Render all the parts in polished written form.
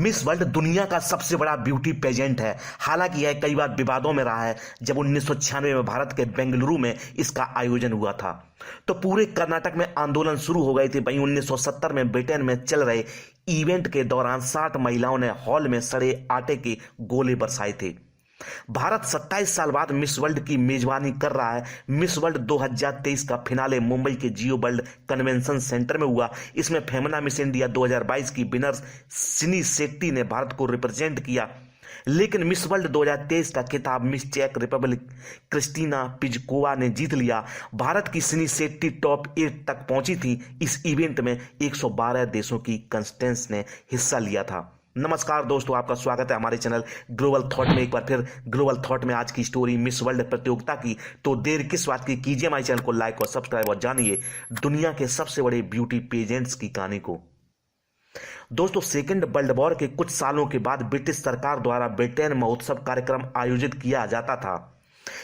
Miss world दुनिया का सबसे बड़ा ब्यूटी पेजेंट है। हालांकि यह कई बार विवादों में रहा है। जब 1996 में भारत के बेंगलुरु में इसका आयोजन हुआ था तो पूरे कर्नाटक में आंदोलन शुरू हो गए थे। वहीं 1970 में ब्रिटेन में चल रहे इवेंट के दौरान 60 महिलाओं ने हॉल में सड़े आटे के गोले बरसाए थे। भारत 27 साल बाद मिस वर्ल्ड की मेजबानी कर रहा है। मिस वर्ल्ड 2023 का फिनाले मुंबई के जियो वर्ल्ड कन्वेंशन सेंटर में हुआ। इसमें फेमना मिस इंडिया 2022 की विनर सिनी शेट्टी ने भारत को रिप्रेजेंट किया, लेकिन मिस वर्ल्ड 2023 का खिताब मिस चेक रिपब्लिक क्रिस्टीना पिजकोवा ने जीत लिया। भारत की सिनी शेट्टी टॉप 8 तक पहुंची थी। इस इवेंट में 112 देशों की कंटेस्टेंट्स ने हिस्सा लिया था। नमस्कार दोस्तों, आपका स्वागत है हमारे चैनल ग्लोबल थॉट में। एक बार फिर ग्लोबल थॉट में आज की स्टोरी मिस वर्ल्ड प्रतियोगिता की। तो देर किस बात की, कीजिए हमारे चैनल को लाइक और सब्सक्राइब और जानिए दुनिया के सबसे बड़े ब्यूटी पेजेंट्स की कहानी को। दोस्तों, सेकेंड वर्ल्ड वॉर के कुछ सालों के बाद ब्रिटिश सरकार द्वारा ब्रिटेन महोत्सव कार्यक्रम आयोजित किया जाता था।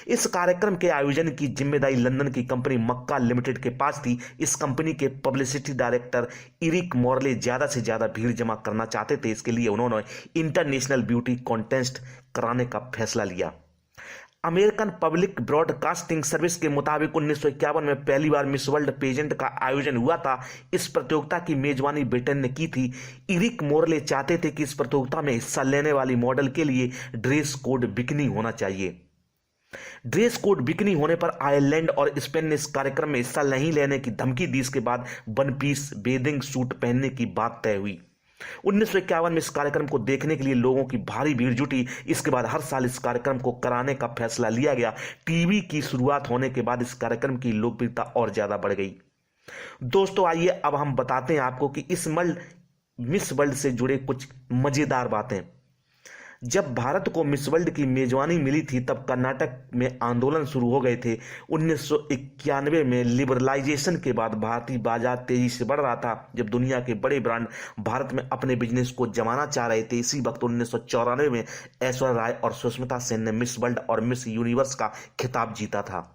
इस कार्यक्रम के आयोजन की जिम्मेदारी लंदन की कंपनी मक्का लिमिटेड के पास थी। इस कंपनी के पब्लिसिटी डायरेक्टर इरिक मॉर्ले ज्यादा से ज्यादा भीड़ जमा करना चाहते थे। इसके लिए उन्होंने इंटरनेशनल ब्यूटी कॉन्टेस्ट कराने का फैसला लिया। अमेरिकन पब्लिक ब्रॉडकास्टिंग सर्विस के मुताबिक 1951 में पहली बार मिस वर्ल्ड पेजेंट का आयोजन हुआ था। इस प्रतियोगिता की मेजबानी ब्रिटेन ने की थी। इरिक मोरले चाहते थे कि इस प्रतियोगिता में हिस्सा लेने वाली मॉडल के लिए ड्रेस कोड बिकिनी होना चाहिए। ड्रेस कोड बिकिनी होने पर आयरलैंड और स्पेन ने इस कार्यक्रम में हिस्सा नहीं लेने की धमकी दी। इसके बाद वन पीस बेदिंग सूट पहनने की बात तय हुई। 1951 में इस कार्यक्रम को देखने के लिए लोगों की भारी भीड़ जुटी। इसके बाद हर साल इस कार्यक्रम को कराने का फैसला लिया गया। टीवी की शुरुआत होने के बाद इस कार्यक्रम की लोकप्रियता और ज्यादा बढ़ गई। दोस्तों, आइए अब हम बताते हैं आपको कि इस मिस वर्ल्ड से जुड़े कुछ मजेदार बातें। जब भारत को मिस वर्ल्ड की मेजबानी मिली थी तब कर्नाटक में आंदोलन शुरू हो गए थे। 1991 में लिबरलाइजेशन के बाद भारतीय बाजार तेजी से बढ़ रहा था। जब दुनिया के बड़े ब्रांड भारत में अपने बिजनेस को जमाना चाह रहे थे, इसी वक्त 1994 में ऐश्वर्या राय और सुष्मिता सेन ने मिस वर्ल्ड और मिस यूनिवर्स का खिताब जीता था।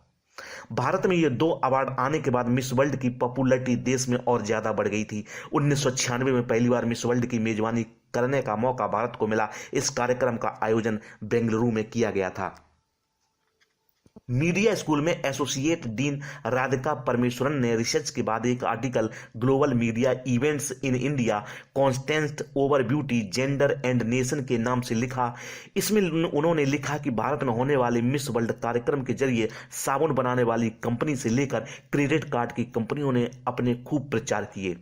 भारत में ये 2 अवार्ड आने के बाद मिस वर्ल्ड की पॉपुलैरिटी देश में और ज्यादा बढ़ गई थी। 1996 में पहली बार मिस वर्ल्ड की मेजबानी करने का मौका भारत को मिला। इस कार्यक्रम का आयोजन बेंगलुरु में किया गया था। मीडिया स्कूल में एसोसिएट डीन राधिका परमेश्वरन ने रिसर्च के बाद एक article global media events in India contest over beauty gender and nation के नाम से लिखा। इसमें उन्होंने लिखा कि भारत में होने वाले मिस वर्ल्ड कार्यक्रम के जरिए साबुन बनाने वाली कंपनी से लेकर क्रेडिट कार्ड की कंपनियों ने अपने खूब प्रचार किए।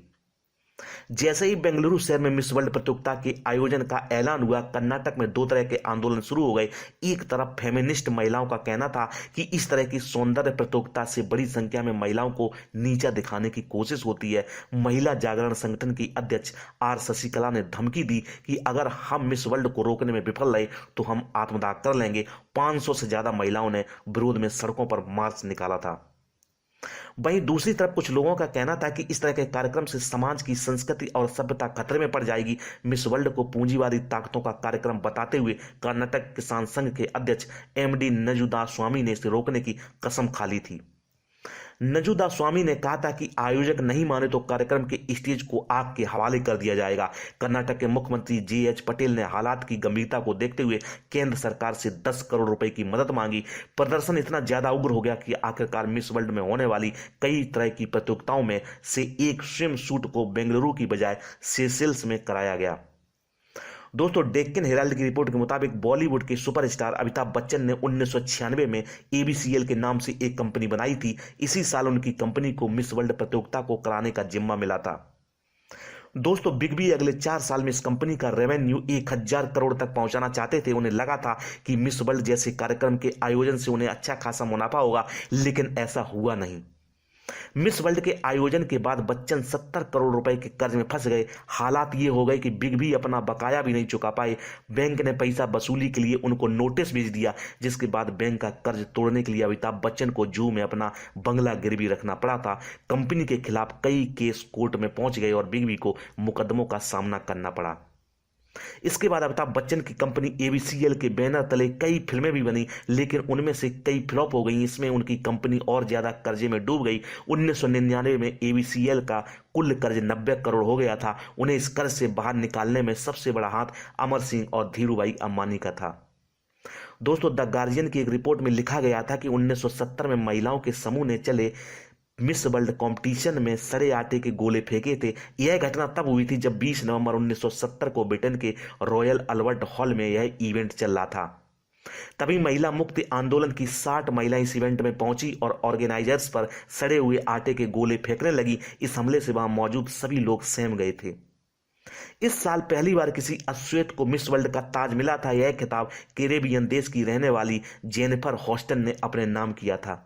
जैसे ही बेंगलुरु शहर में मिस वर्ल्ड प्रतियोगिता के आयोजन का ऐलान हुआ, कर्नाटक में 2 तरह के आंदोलन शुरू हो गए। एक तरफ फेमिनिस्ट महिलाओं का कहना था कि इस तरह की सौंदर्य प्रतियोगिता से बड़ी संख्या में महिलाओं को नीचा दिखाने की कोशिश होती है। महिला जागरण संगठन की अध्यक्ष आर शशिकला ने धमकी दी कि अगर हम मिस वर्ल्ड को रोकने में विफल रहे तो हम आत्मदाह कर लेंगे। 500 से ज्यादा महिलाओं ने विरोध में सड़कों पर मार्च निकाला था। वहीं दूसरी तरफ कुछ लोगों का कहना था कि इस तरह के कार्यक्रम से समाज की संस्कृति और सभ्यता खतरे में पड़ जाएगी। मिस वर्ल्ड को पूंजीवादी ताकतों का कार्यक्रम बताते हुए कर्नाटक किसान संघ के अध्यक्ष एमडी नजुदास स्वामी ने इसे रोकने की कसम खा ली थी। नजुदास स्वामी ने कहा था कि आयोजक नहीं माने तो कार्यक्रम के स्टेज को आग के हवाले कर दिया जाएगा। कर्नाटक के मुख्यमंत्री जेएच पटेल ने हालात की गंभीरता को देखते हुए केंद्र सरकार से 10 करोड़ रुपए की मदद मांगी। प्रदर्शन इतना ज्यादा उग्र हो गया कि आखिरकार मिस वर्ल्ड में होने वाली कई तरह की प्रतियोगिताओं में से एक स्विम सूट को बेंगलुरु की बजाय सेशेल्स में कराया गया। दोस्तों, डेक्कन हेराल्ड की रिपोर्ट के मुताबिक बॉलीवुड के सुपरस्टार अमिताभ बच्चन ने 1996 में एबीसीएल के नाम से एक कंपनी बनाई थी। इसी साल उनकी कंपनी को मिस वर्ल्ड प्रतियोगिता को कराने का जिम्मा मिला था। दोस्तों, बिग बी अगले 4 साल में इस कंपनी का रेवेन्यू 1000 करोड़ तक पहुंचाना चाहते थे। उन्हें लगा था कि मिस वर्ल्ड जैसे कार्यक्रम के आयोजन से उन्हें अच्छा खासा मुनाफा होगा, लेकिन ऐसा हुआ नहीं। मिस वर्ल्ड के आयोजन के बाद बच्चन 70 करोड़ रुपए के कर्ज में फंस गए। हालात ये हो गए कि बिग बी अपना बकाया भी नहीं चुका पाए। बैंक ने पैसा वसूली के लिए उनको नोटिस भेज दिया, जिसके बाद बैंक का कर्ज तोड़ने के लिए अमिताभ बच्चन को जू में अपना बंगला गिरवी रखना पड़ा था। कंपनी के खिलाफ कई केस कोर्ट में पहुंच गए और बिग बी को मुकदमों का सामना करना पड़ा। इसके बाद अमिताभ बच्चन की कंपनी ABCL के बैनर तले कई फिल्में भी बनी, लेकिन उनमें से कई फ्लॉप हो गई। इसमें उनकी कंपनी और ज्यादा कर्जे में डूब गई। 1999 में ABCL का कुल कर्ज 90 करोड़ हो गया था। उन्हें इस कर्ज से बाहर निकालने में सबसे बड़ा हाथ अमर सिंह और धीरूभाई अंबानी का था। दोस्तों, द गार्जियन की एक रिपोर्ट में लिखा गया था कि 1970 में महिलाओं के समूह ने चले मिस वर्ल्ड कंपटीशन में सड़े आटे के गोले फेंके थे। यह घटना तब हुई थी जब 20 नवंबर 1970 को ब्रिटेन के रॉयल अल्बर्ट हॉल में यह इवेंट चल रहा था। तभी महिला मुक्ति आंदोलन की 60 महिलाएं इस इवेंट में पहुंची और ऑर्गेनाइजर्स पर सड़े हुए आटे के गोले फेंकने लगी। इस हमले से वहां मौजूद सभी लोग सहम गए थे। इस साल पहली बार किसी अश्वेत को मिस वर्ल्ड का ताज मिला था। यह खिताब कैरेबियन देश की रहने वाली जेनिफर हॉस्टन ने अपने नाम किया था।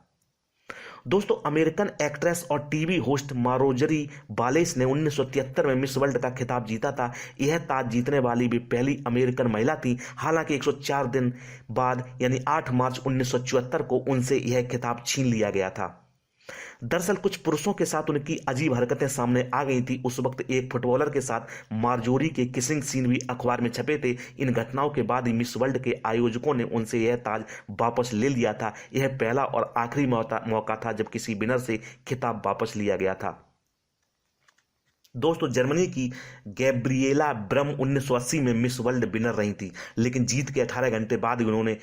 दोस्तों, अमेरिकन एक्ट्रेस और टीवी होस्ट मार्जोरी बालेस ने 1973 में मिस वर्ल्ड का खिताब जीता था। यह ताज जीतने वाली भी पहली अमेरिकन महिला थी। हालांकि 104 दिन बाद यानी 8 मार्च 1974 को उनसे यह खिताब छीन लिया गया था। दरअसल कुछ पुरुषों के साथ उनकी अजीब हरकतें सामने आ गई थी। उस वक्त एक फुटबॉलर के साथ मार्जोरी के किसिंग सीन भी अखबार में छपे थे। इन घटनाओं के बाद ही मिस वर्ल्ड के आयोजकों ने उनसे यह ताज वापस ले लिया था। यह पहला और आखिरी मौका था जब किसी विनर से खिताब वापस लिया गया था। दोस्तों, जर्मनी की गैब्रिएला ब्रम 1980 में मिस वर्ल्ड विनर रही थी, लेकिन जीत के 18 घंटे बाद उन्होंने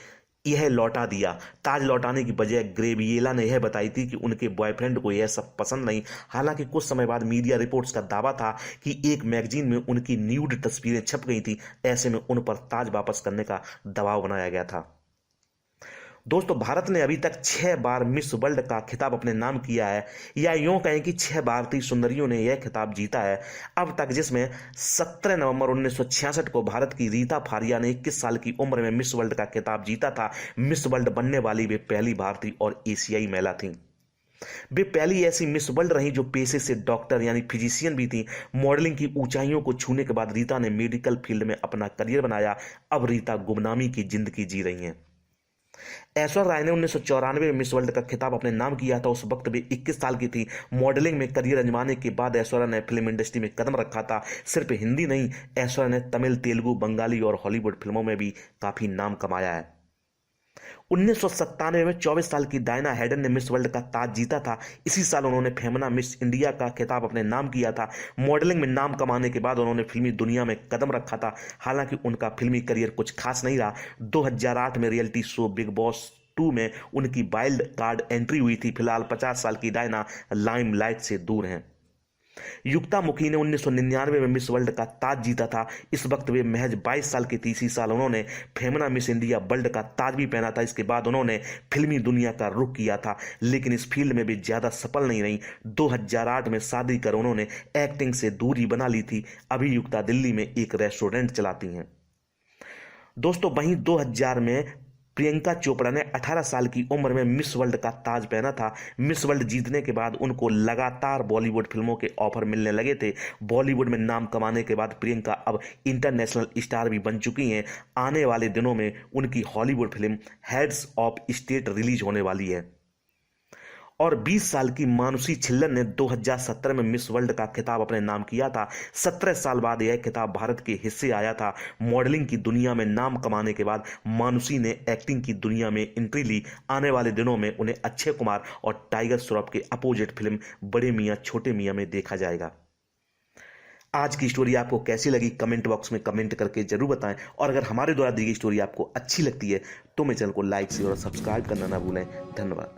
यह लौटा दिया। ताज लौटाने की वजह ग्रेबिएला ने यह बताई थी कि उनके बॉयफ्रेंड को यह सब पसंद नहीं। हालांकि कुछ समय बाद मीडिया रिपोर्ट्स का दावा था कि एक मैगजीन में उनकी न्यूड तस्वीरें छप गई थी। ऐसे में उन पर ताज वापस करने का दबाव बनाया गया था। दोस्तों, भारत ने अभी तक 6 बार मिस वर्ल्ड का खिताब अपने नाम किया है, या यूं कहें कि 6 भारतीय सुंदरियों ने यह खिताब जीता है अब तक, जिसमें 17 नवंबर 1966 को भारत की रीता फारिया ने 21 साल की उम्र में मिस वर्ल्ड का खिताब जीता था। मिस वर्ल्ड बनने वाली वे पहली भारतीय और एशियाई महिला थीं। वे पहली ऐसी मिस वर्ल्ड रहीं जो पेशे से डॉक्टर यानी फिजिशियन भी थीं। मॉडलिंग की ऊंचाइयों को छूने के बाद रीता ने मेडिकल फील्ड में अपना करियर बनाया। अब रीता गुमनामी की जिंदगी जी रही हैं। ऐश्वर्या राय ने 1994 में मिस वर्ल्ड का खिताब अपने नाम किया था। उस वक्त वे 21 साल की थी। मॉडलिंग में करियर आजमाने के बाद ऐश्वर्या ने फिल्म इंडस्ट्री में कदम रखा था। सिर्फ हिंदी नहीं, ऐश्वर्या ने तमिल, तेलुगु, बंगाली और हॉलीवुड फिल्मों में भी काफी नाम कमाया है। 1997 में 24 साल की डायना हैडन ने मिस वर्ल्ड का ताज जीता था। इसी साल उन्होंने फेमना मिस इंडिया का खिताब अपने नाम किया था। मॉडलिंग में नाम कमाने के बाद उन्होंने फिल्मी दुनिया में कदम रखा था। हालांकि उनका फिल्मी करियर कुछ खास नहीं रहा। 2008 में रियलिटी शो बिग बॉस 2 में उनकी वाइल्ड कार्ड एंट्री हुई थी। फिलहाल 50 साल की डायना लाइमलाइट से दूर हैं। युक्ता मुखी ने 1999 में मिस वर्ल्ड का ताज जीता था। इस वक्त वे महज 22 साल की थी। इसी साल उन्होंने फेमना मिस इंडिया वर्ल्ड का ताज भी पहना था। इसके बाद उन्होंने फिल्मी दुनिया का रुख किया था, लेकिन इस फील्ड में भी ज्यादा सफल नहीं रही। 2008 में शादी कर उन्होंने एक्टिंग से दूरी बना ली थी। अभी युक्ता दिल्ली में एक रेस्टोरेंट चलाती हैं। दोस्तों, वहीं 2000 में प्रियंका चोपड़ा ने 18 साल की उम्र में मिस वर्ल्ड का ताज पहना था। मिस वर्ल्ड जीतने के बाद उनको लगातार बॉलीवुड फिल्मों के ऑफर मिलने लगे थे। बॉलीवुड में नाम कमाने के बाद प्रियंका अब इंटरनेशनल स्टार भी बन चुकी हैं। आने वाले दिनों में उनकी Hollywood film heads of state release होने वाली है। और 20 साल की मानुषी छिल्लर ने 2017 में मिस वर्ल्ड का खिताब अपने नाम किया था। 17 साल बाद यह खिताब भारत के हिस्से आया था। मॉडलिंग की दुनिया में नाम कमाने के बाद मानुषी ने एक्टिंग की दुनिया में एंट्री ली। आने वाले दिनों में उन्हें अक्षय कुमार और टाइगर श्रॉफ के अपोजिट फिल्म बड़े मियाँ छोटे मियाँ में देखा जाएगा। आज की स्टोरी आपको कैसी लगी कमेंट बॉक्स में कमेंट करके जरूर बताएं, और अगर हमारे द्वारा दी गई स्टोरी आपको अच्छी लगती है तो मेरे चैनल को लाइक शेयर और सब्सक्राइब करना ना भूलें। धन्यवाद।